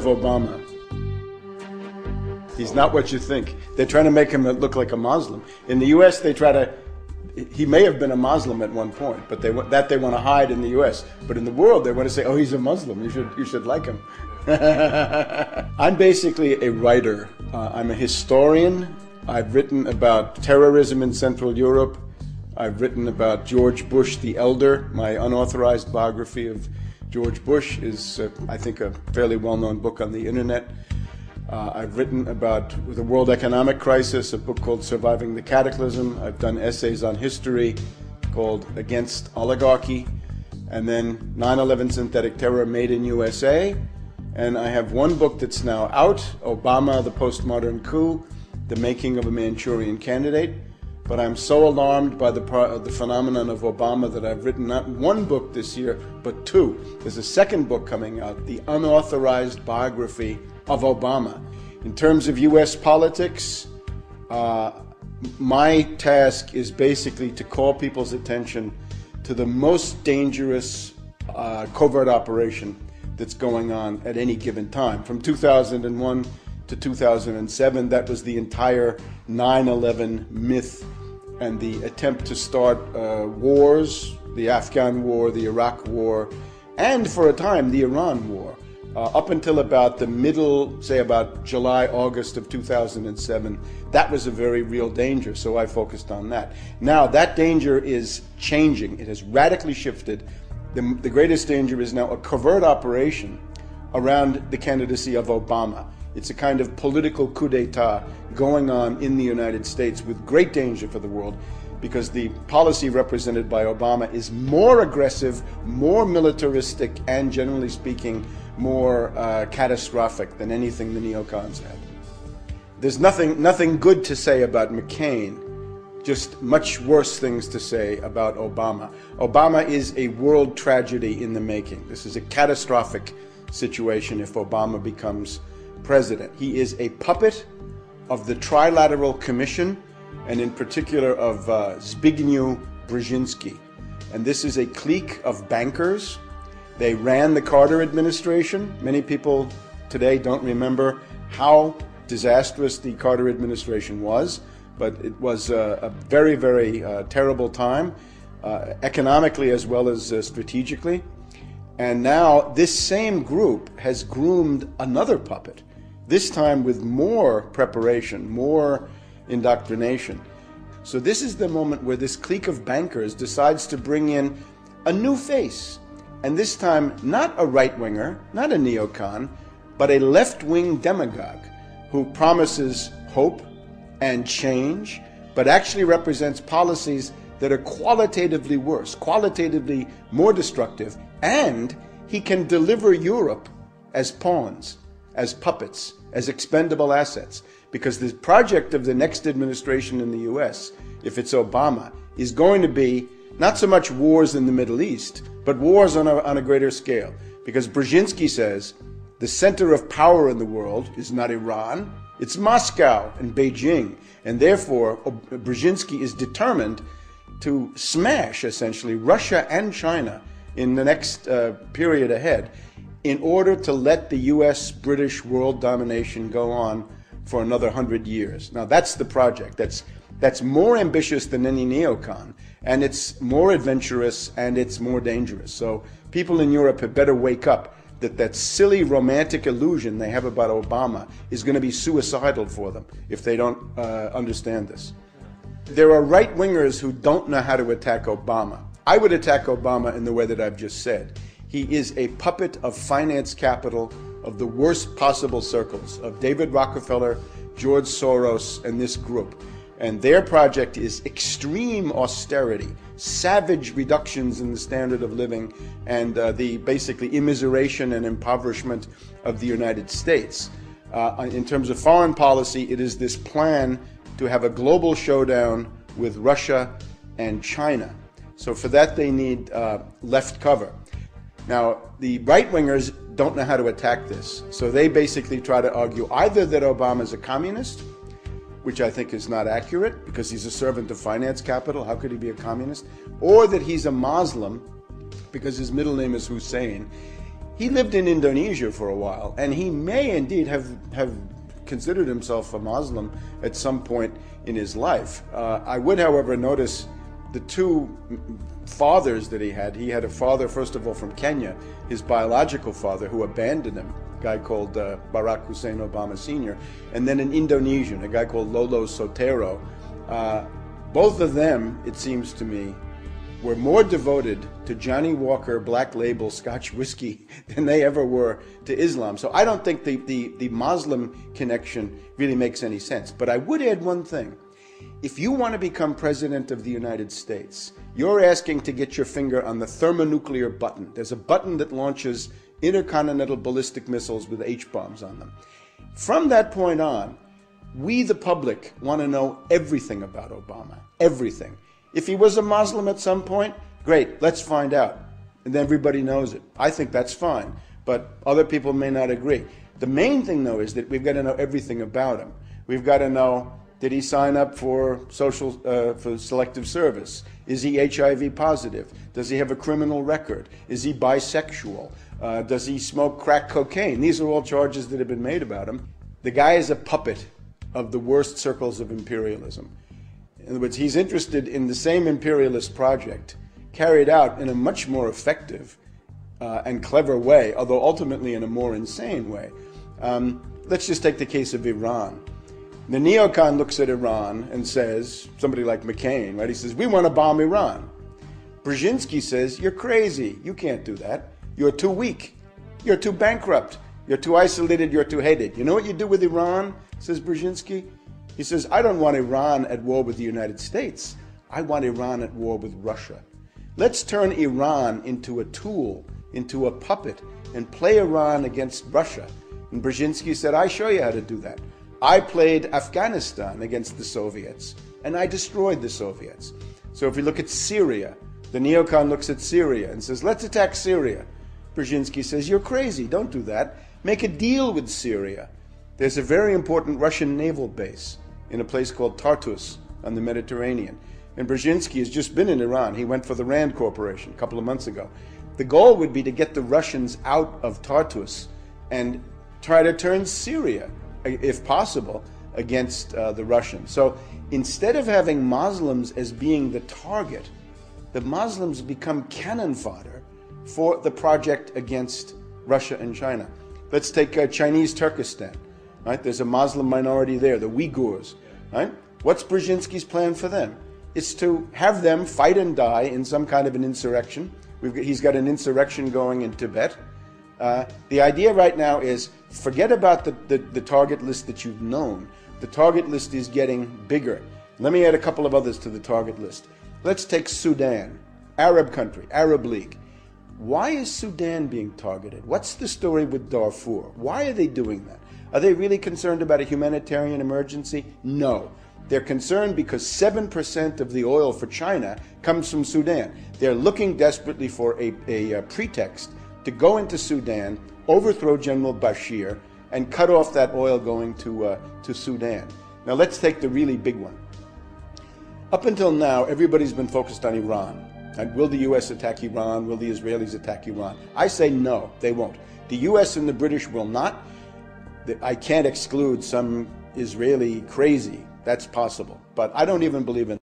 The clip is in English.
Obama. He's not what you think. They're trying to make him look like a Muslim. In the U.S., he may have been a Muslim at one point, but they want to hide in the U.S. But in the world, they want to say, oh, he's a Muslim. You should like him. I'm basically a writer. I'm a historian. I've written about terrorism in Central Europe. I've written about George Bush the Elder. My unauthorized biography of George Bush is, I think, a fairly well-known book on the internet. I've written about the world economic crisis, a book called Surviving the Cataclysm. I've done essays on history called Against Oligarchy, and then 9/11 Synthetic Terror Made in USA. And I have one book that's now out, Obama, the Postmodern Coup, The Making of a Manchurian Candidate. But I'm so alarmed by the phenomenon of Obama that I've written not one book this year, but two. There's a second book coming out, The Unauthorized Biography of Obama. In terms of U.S. politics, my task is basically to call people's attention to the most dangerous covert operation that's going on at any given time. From 2001 to 2007, that was the entire 9/11 myth and the attempt to start wars, the Afghan war, the Iraq war, and for a time the Iran war. Up until about the middle, say about July, August of 2007, that was a very real danger, so I focused on that. Now that danger is changing. It has radically shifted. The greatest danger is now a covert operation around the candidacy of Obama. It's a kind of political coup d'etat going on in the United States with great danger for the world, because the policy represented by Obama is more aggressive, more militaristic, and generally speaking, more catastrophic than anything the neocons had. There's nothing good to say about McCain, just much worse things to say about Obama. Obama is a world tragedy in the making. This is a catastrophic situation if Obama becomes president. He is a puppet of the Trilateral Commission, and in particular of Zbigniew Brzezinski. And this is a clique of bankers. They ran the Carter administration. Many people today don't remember how disastrous the Carter administration was, but it was a very, very terrible time, economically as well as strategically. And now this same group has groomed another puppet, this time with more preparation, more indoctrination. So this is the moment where this clique of bankers decides to bring in a new face. And this time, not a right-winger, not a neocon, but a left-wing demagogue who promises hope and change, but actually represents policies that are qualitatively worse, qualitatively more destructive, and he can deliver Europe as pawns, as puppets, as expendable assets. Because the project of the next administration in the U.S., if it's Obama, is going to be not so much wars in the Middle East, but wars on a greater scale. Because Brzezinski says the center of power in the world is not Iran, it's Moscow and Beijing. And therefore, Brzezinski is determined to smash, essentially, Russia and China in the next period ahead in order to let the U.S.-British world domination go on for another 100 years. Now, that's the project. That's more ambitious than any neocon, and it's more adventurous, and it's more dangerous. So people in Europe had better wake up that silly romantic illusion they have about Obama is going to be suicidal for them if they don't understand this. There are right-wingers who don't know how to attack Obama. I would attack Obama in the way that I've just said. He is a puppet of finance capital of the worst possible circles, of David Rockefeller, George Soros, and this group. And their project is extreme austerity, savage reductions in the standard of living, and the basically immiseration and impoverishment of the United States. In terms of foreign policy, it is this plan to have a global showdown with Russia and China. So for that, they need left cover. Now, the right-wingers don't know how to attack this. So they basically try to argue either that Obama is a communist, which I think is not accurate because he's a servant of finance capital. How could he be a communist? Or that he's a Muslim because his middle name is Hussein. he lived in Indonesia for a while, and he may indeed have considered himself a Muslim at some point in his life. I would, however, notice the two fathers that he had. He had a father, first of all, from Kenya, his biological father, who abandoned him, a guy called Barack Hussein Obama Sr., and then an Indonesian, a guy called Lolo Sotero. Both of them, it seems to me, were more devoted to Johnny Walker Black Label Scotch whiskey than they ever were to Islam. So I don't think the Muslim connection really makes any sense. But I would add one thing. If you want to become president of the United States, you're asking to get your finger on the thermonuclear button. There's a button that launches intercontinental ballistic missiles with H-bombs on them. From that point on, we, the public, want to know everything about Obama. Everything. If he was a Muslim at some point, great, let's find out. And everybody knows it. I think that's fine, but other people may not agree. The main thing, though, is that we've got to know everything about him. We've got to know, did he sign up for for selective service? Is he HIV positive? Does he have a criminal record? Is he bisexual? Does he smoke crack cocaine? These are all charges that have been made about him. The guy is a puppet of the worst circles of imperialism. In other words, he's interested in the same imperialist project carried out in a much more effective and clever way, although ultimately in a more insane way. Let's just take the case of Iran. The neocon looks at Iran and says, somebody like McCain, right? He says, we want to bomb Iran. Brzezinski says, you're crazy. You can't do that. You're too weak. You're too bankrupt. You're too isolated. You're too hated. You know what you do with Iran, says Brzezinski? He says, I don't want Iran at war with the United States. I want Iran at war with Russia. Let's turn Iran into a tool, into a puppet, and play Iran against Russia. And Brzezinski said, I show you how to do that. I played Afghanistan against the Soviets, and I destroyed the Soviets. So if we look at Syria, the neocon looks at Syria and says, let's attack Syria. Brzezinski says, you're crazy, don't do that. Make a deal with Syria. There's a very important Russian naval base in a place called Tartus on the Mediterranean. And Brzezinski has just been in Iran. He went for the Rand Corporation a couple of months ago. The goal would be to get the Russians out of Tartus and try to turn Syria, if possible, against the Russians. So instead of having Muslims as being the target, the Muslims become cannon fodder for the project against Russia and China. Let's take Chinese Turkestan. Right? There's a Muslim minority there, the Uyghurs. Right? What's Brzezinski's plan for them? It's to have them fight and die in some kind of an insurrection. He's got an insurrection going in Tibet. The idea right now is forget about the target list that you've known. The target list is getting bigger. Let me add a couple of others to the target list. Let's take Sudan, Arab country, Arab League. Why is Sudan being targeted? What's the story with Darfur? Why are they doing that? Are they really concerned about a humanitarian emergency? No. They're concerned because 7% of the oil for China comes from Sudan. They're looking desperately for a pretext to go into Sudan, overthrow General Bashir, and cut off that oil going to Sudan. Now let's take the really big one. Up until now, everybody's been focused on Iran. And will the U.S. attack Iran? Will the Israelis attack Iran? I say no, they won't. The U.S. and the British will not. I can't exclude some Israeli crazy. That's possible. But I don't even believe in